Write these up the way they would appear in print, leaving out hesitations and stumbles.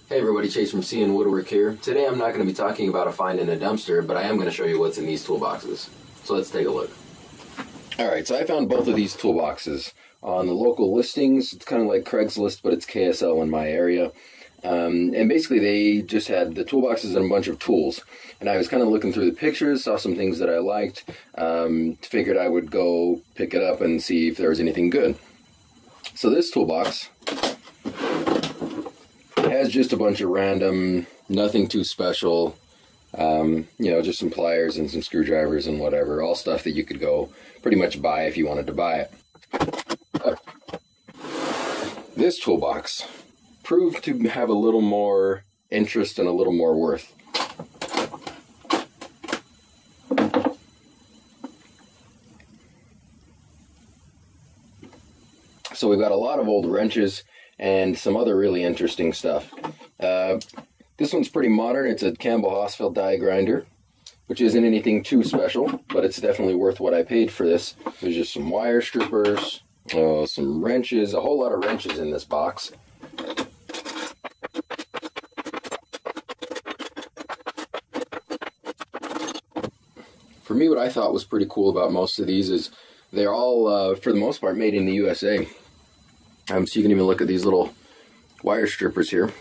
Hey everybody, Chase from C & Woodwork here. Today I'm not going to be talking about a find in a dumpster, but I am going to show you what's in these toolboxes. So let's take a look. Alright, so I found both of these toolboxes on the local listings. It's kind of like Craigslist, but it's KSL in my area. And basically they just had the toolboxes and a bunch of tools. And I was kind of looking through the pictures, saw some things that I liked, figured I would go pick it up and see if there was anything good. So this toolbox has just a bunch of random, nothing too special, just some pliers and some screwdrivers and whatever, all stuff that you could go pretty much buy if you wanted to buy it. But this toolbox proved to have a little more interest and a little more worth. So we've got a lot of old wrenches and some other really interesting stuff. This one's pretty modern. It's a Campbell Hausfeld die grinder, which isn't anything too special, but it's definitely worth what I paid for this. There's just some wire strippers, some wrenches, a whole lot of wrenches in this box. For me, what I thought was pretty cool about most of these is they're all, for the most part, made in the USA. So you can even look at these little wire strippers here.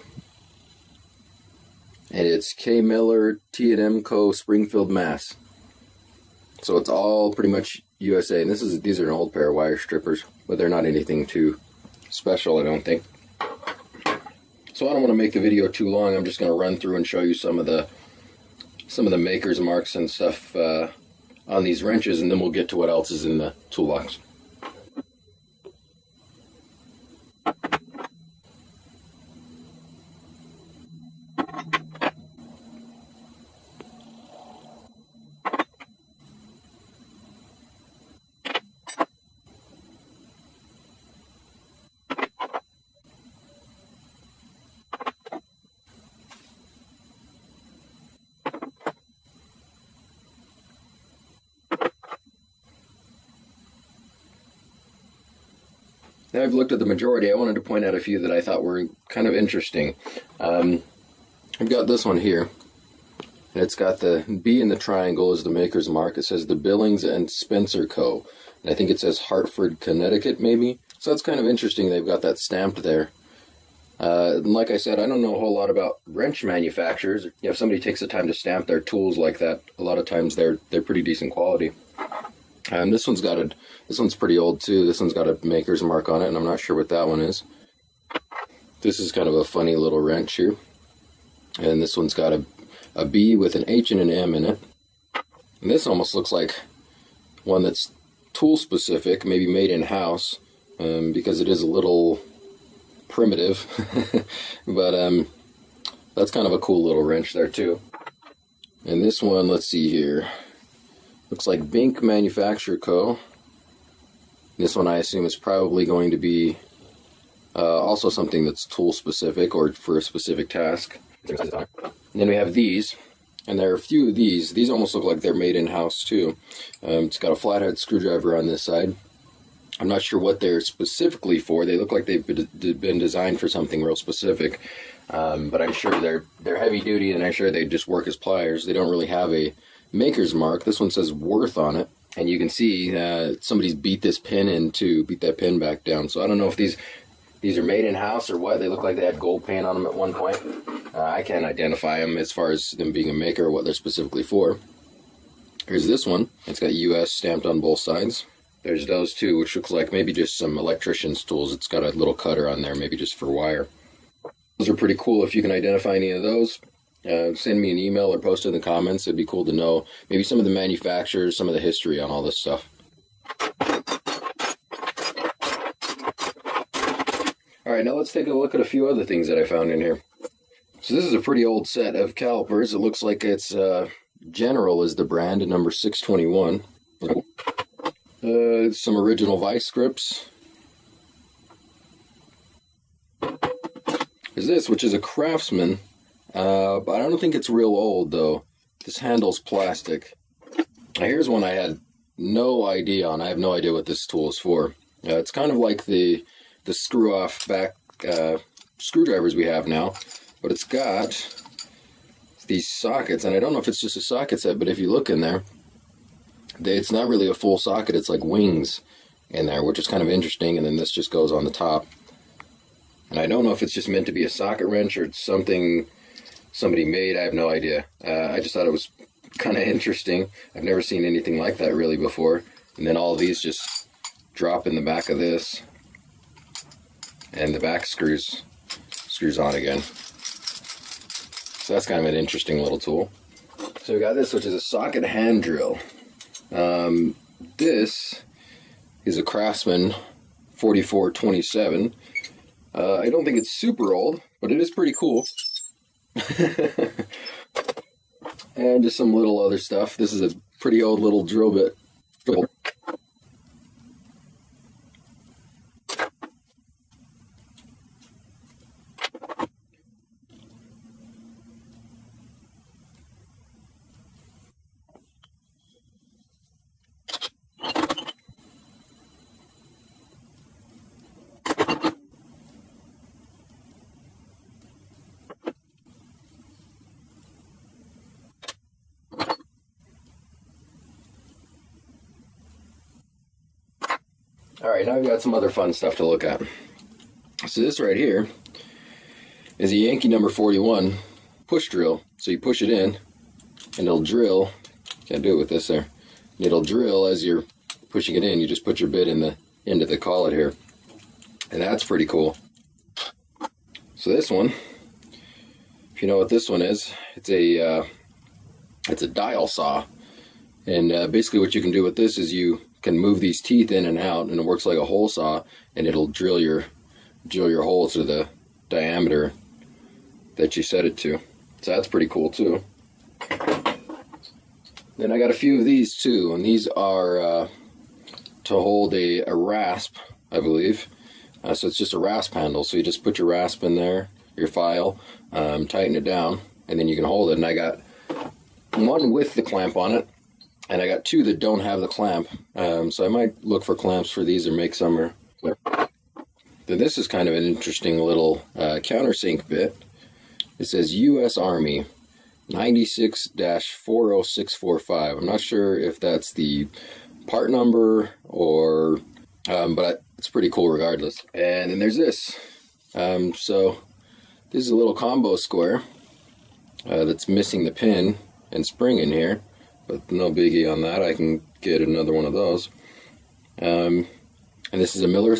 And it's K. Miller, T&M Co. Springfield, Mass. So it's all pretty much USA. And these are an old pair of wire strippers, but they're not anything too special, I don't think. So I don't want to make the video too long. I'm just going to run through and show you some of the maker's marks and stuff on these wrenches, and then we'll get to what else is in the toolbox. Now I've looked at the majority. I wanted to point out a few that I thought were kind of interesting. I've got this one here, and it's got the B in the triangle as the maker's mark. It says the Billings and Spencer Co. And I think it says Hartford, Connecticut, maybe. So that's kind of interesting. They've got that stamped there. And like I said, I don't know a whole lot about wrench manufacturers. If somebody takes the time to stamp their tools like that, a lot of times they're pretty decent quality. This one's pretty old too. This one's got a maker's mark on it, and I'm not sure what that one is. This is kind of a funny little wrench here. And this one's got a B with an H and an M in it. And this almost looks like one that's tool specific, maybe made in-house, because it is a little primitive. But that's kind of a cool little wrench there too. And this one, let's see here. Looks like Bink Manufacture Co. This one I assume is probably going to be also something that's tool specific or for a specific task. And then we have these, and there are a few of these. These almost look like they're made in-house too. It's got a flathead screwdriver on this side. I'm not sure what they're specifically for. They look like they've been designed for something real specific. But I'm sure they're heavy duty, and I'm sure they just work as pliers. They don't really have a maker's mark. This one says Worth on it, and you can see somebody's beat that pin back down. So I don't know if these are made in-house or what. They look like they had gold paint on them at one point. I can't identify them as far as them being a maker or what they're specifically for. Here's this one. It's got US stamped on both sides. There's those two, which looks like maybe just some electrician's tools. It's got a little cutter on there, maybe just for wire. Those are pretty cool. If you can identify any of those, send me an email or post in the comments. It'd be cool to know maybe some of the manufacturers, some of the history on all this stuff. Alright, now let's take a look at a few other things that I found in here. So this is a pretty old set of calipers. It looks like it's General is the brand, number 621. Some original vice grips. Is this, which is a Craftsman. But I don't think it's real old, though. This handle's plastic. Now, here's one I had no idea on. I have no idea what this tool is for. It's kind of like the screw-off back screwdrivers we have now. but it's got these sockets, and I don't know if it's just a socket set, but if you look in there, it's not really a full socket, it's like wings in there, which is kind of interesting, and then this just goes on the top. And I don't know if it's just meant to be a socket wrench or something somebody made, I have no idea. I just thought it was kind of interesting. I've never seen anything like that really before. And then all of these just drop in the back of this, and the back screws on again. So that's kind of an interesting little tool. So we got this, which is a socket hand drill. This is a Craftsman 4427. I don't think it's super old, but it is pretty cool. And just some little other stuff. This is a pretty old little drill bit. Alright, now we've got some other fun stuff to look at. So this right here is a Yankee number 41 push drill. So you push it in, and it'll drill. Can't do it with this there. It'll drill as you're pushing it in. You just put your bit in the end of the collet here. And that's pretty cool. So this one, if you know what this one is, it's a dial saw. And basically what you can do with this is you can move these teeth in and out, and it works like a hole saw, and it'll drill your hole to the diameter that you set it to. So that's pretty cool too. Then I got a few of these too, and these are to hold a rasp, I believe. So it's just a rasp handle, so you just put your rasp in there, your file, tighten it down, and then you can hold it. And I got one with the clamp on it, and I got two that don't have the clamp, so I might look for clamps for these or make some. Then this is kind of an interesting little countersink bit. It says U.S. Army 96-40645. I'm not sure if that's the part number or, but it's pretty cool regardless. And then there's this. So this is a little combo square that's missing the pin and spring in here. But no biggie on that. I can get another one of those. And this is a Miller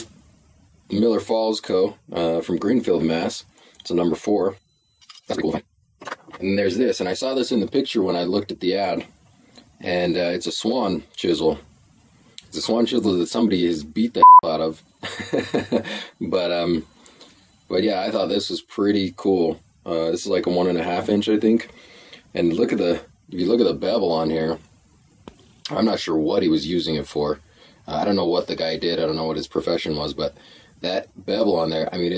Falls Co. From Greenfield, Mass. It's a number 4. That's cool. And there's this, and I saw this in the picture when I looked at the ad. And it's a swan chisel. It's a swan chisel that somebody has beat the out of. But yeah, I thought this was pretty cool. This is like a 1.5 inch, I think. And look at if you look at the bevel on here, I'm not sure what he was using it for. I don't know what the guy did. I don't know what his profession was, but that bevel on there, I mean,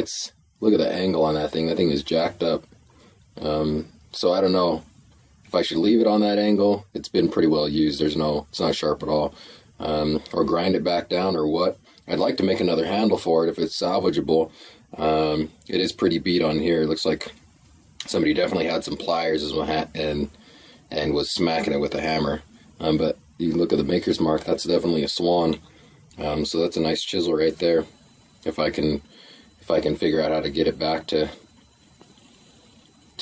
look at the angle on that thing. That thing is jacked up. So I don't know if I should leave it on that angle. It's been pretty well used. It's not sharp at all. Or grind it back down or what. I'd like to make another handle for it if it's salvageable. It is pretty beat on here. It looks like somebody definitely had some pliers and was smacking it with a hammer. But you look at the maker's mark, that's definitely a swan. So that's a nice chisel right there. If I can figure out how to get it back to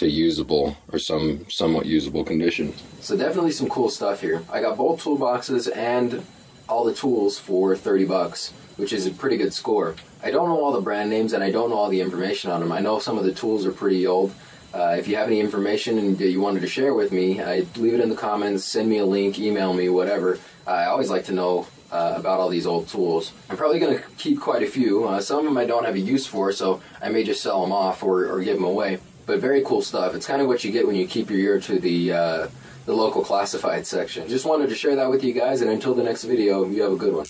usable or somewhat usable condition. So definitely some cool stuff here. I got both toolboxes and all the tools for 30 bucks, which is a pretty good score. I don't know all the brand names and I don't know all the information on them. I know some of the tools are pretty old. If you have any information and you wanted to share with me, leave it in the comments, send me a link, email me, whatever. I always like to know about all these old tools. I'm probably going to keep quite a few. Some of them I don't have a use for, so I may just sell them off or give them away. But very cool stuff. It's kind of what you get when you keep your ear to the local classified section. Just wanted to share that with you guys, and until the next video, you have a good one.